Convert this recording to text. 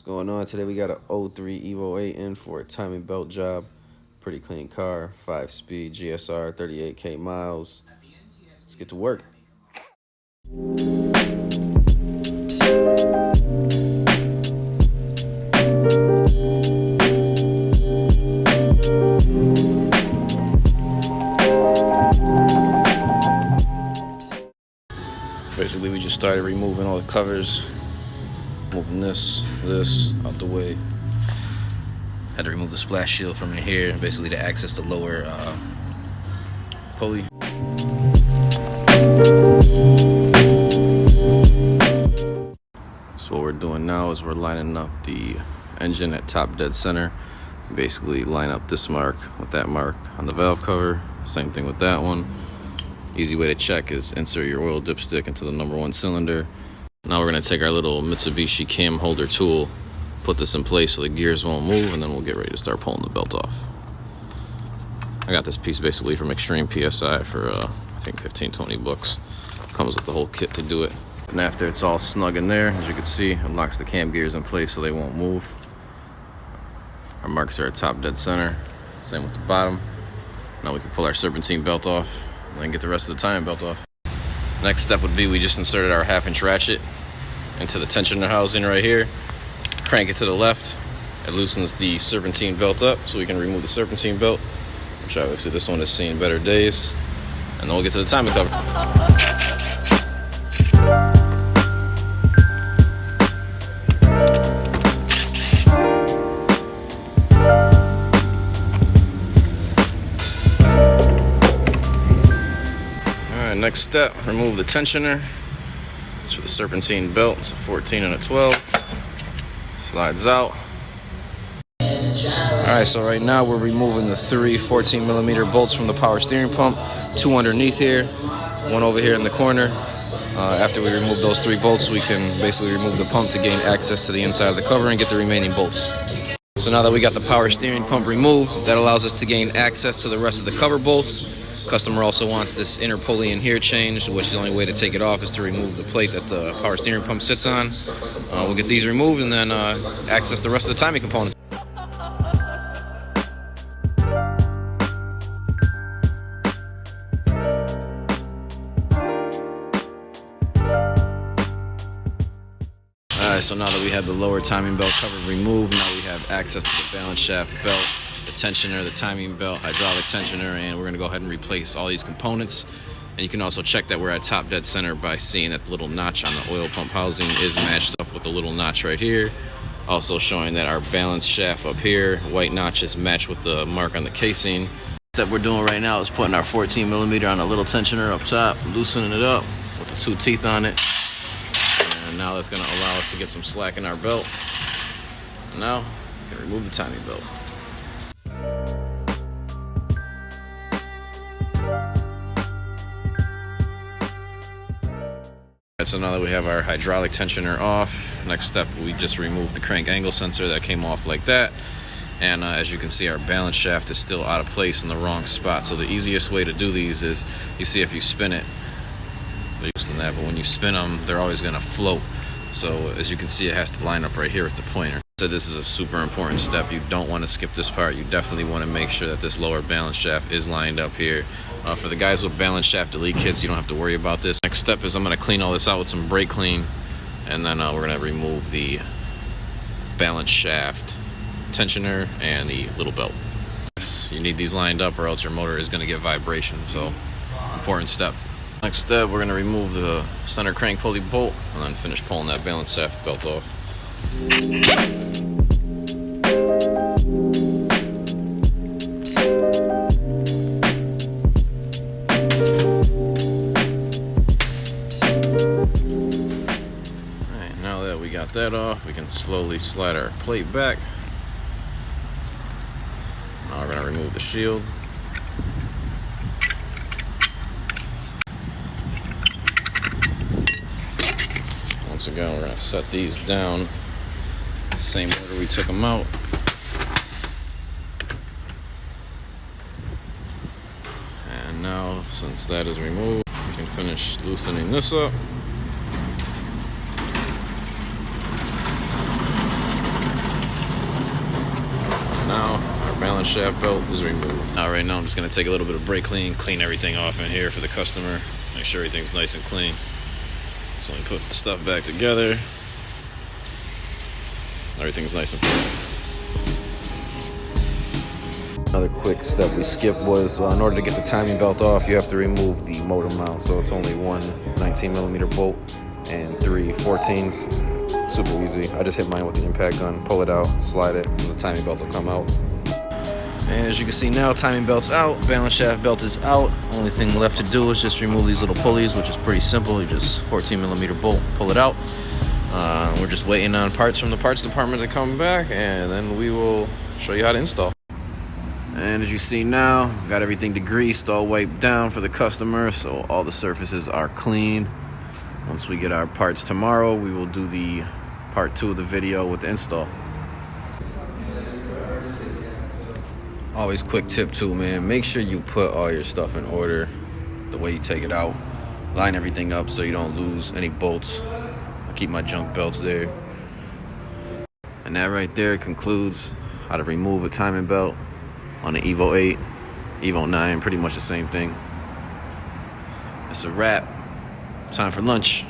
Going on today, we got a 03 Evo 8 in for a timing belt job. Pretty clean car, 5-speed GSR, 38K miles. Let's get to work. Basically, we just started removing all the covers, moving this out the way. Had to remove the splash shield from in here, basically to access the lower pulley. So what we're doing now is we're lining up the engine at top dead center. Basically line up this mark with that mark on the valve cover. Same thing with that one. Easy way to check is insert your oil dipstick into the number 1 cylinder. Now we're gonna take our little Mitsubishi cam holder tool, put this in place so the gears won't move, and then we'll get ready to start pulling the belt off. I got this piece basically from Extreme PSI for I think 15-20 bucks. Comes with the whole kit to do it. And after it's all snug in there, as you can see, it locks the cam gears in place so they won't move. Our marks are at top dead center. Same with the bottom. Now we can pull our serpentine belt off and then get the rest of the timing belt off. Next step would be we just inserted our 1/2-inch ratchet into the tensioner housing right here. Crank it to the left. It loosens the serpentine belt up so we can remove the serpentine belt, which obviously this one has seen better days. And then we'll get to the timing cover. Alright, next step, remove the tensioner. It's for the serpentine belt. It's a 14 and a 12. Slides out. Alright, so right now we're removing the 3 14mm bolts from the power steering pump. 2 underneath here, 1 over here in the corner. After we remove those 3 bolts, we can basically remove the pump to gain access to the inside of the cover and get the remaining bolts. So now that we got the power steering pump removed, that allows us to gain access to the rest of the cover bolts. Customer also wants this inner pulley in here changed, which the only way to take it off is to remove the plate that the power steering pump sits on. We'll get these removed and then access the rest of the timing components. Alright, so now that we have the lower timing belt cover removed, now we have access to the balance shaft belt, the tensioner, the timing belt, hydraulic tensioner, and we're going to go ahead and replace all these components. And you can also check that we're at top dead center by seeing that the little notch on the oil pump housing is matched up with the little notch right here. Also showing that our balance shaft up here, white notch, is matched with the mark on the casing. What we're doing right now is putting our 14mm on a little tensioner up top, loosening it up with the 2 teeth on it. And now that's going to allow us to get some slack in our belt. And now we can remove the timing belt. So now that we have our hydraulic tensioner off, next step, we just remove the crank angle sensor that came off like that. And as you can see, our balance shaft is still out of place in the wrong spot. So the easiest way to do these is, you see if you spin it, they're used to that, but when you spin them, they're always going to float. So as you can see, it has to line up right here with the pointer. So this is a super important step. You don't want to skip this part. You definitely want to make sure that this lower balance shaft is lined up here. For the guys with balance shaft delete kits, you don't have to worry about this. Next step is I'm going to clean all this out with some brake clean, and then we're going to remove the balance shaft tensioner and the little belt. Yes, you need these lined up or else your motor is going to get vibration, so important step. Next step, we're going to remove the center crank pulley bolt and then finish pulling that balance shaft belt off. Alright, now that we got that off, we can slowly slide our plate back. Now we're going to remove the shield. Once again, we're going to set these down the same order we took them out. And now, since that is removed, we can finish loosening this up. now our balance shaft belt is removed. Now right now I'm just gonna take a little bit of brake clean everything off in here for the customer. Make sure everything's nice and clean. So we put the stuff back together. Everything's nice and clean. Another quick step we skipped was in order to get the timing belt off, you have to remove the motor mount. So it's only one 19mm bolt and 3 14s. Super easy. I just hit mine with the impact gun, pull it out, slide it, and the timing belt will come out. And as you can see now, timing belt's out, balance shaft belt is out. Only thing left to do is just remove these little pulleys, which is pretty simple. You just 14mm bolt, pull it out. We're just waiting on parts from the parts department to come back, and then we will show you how to install. And as you see now, got everything degreased, all wiped down for the customer, so all the surfaces are clean. Once we get our parts tomorrow, we will do the part 2 of the video with the install. Always quick tip too, man. Make sure you put all your stuff in order the way you take it out. Line everything up so you don't lose any bolts. I keep my junk belts there. And that right there concludes how to remove a timing belt on the Evo 8, Evo 9, pretty much the same thing. It's a wrap. Time for lunch.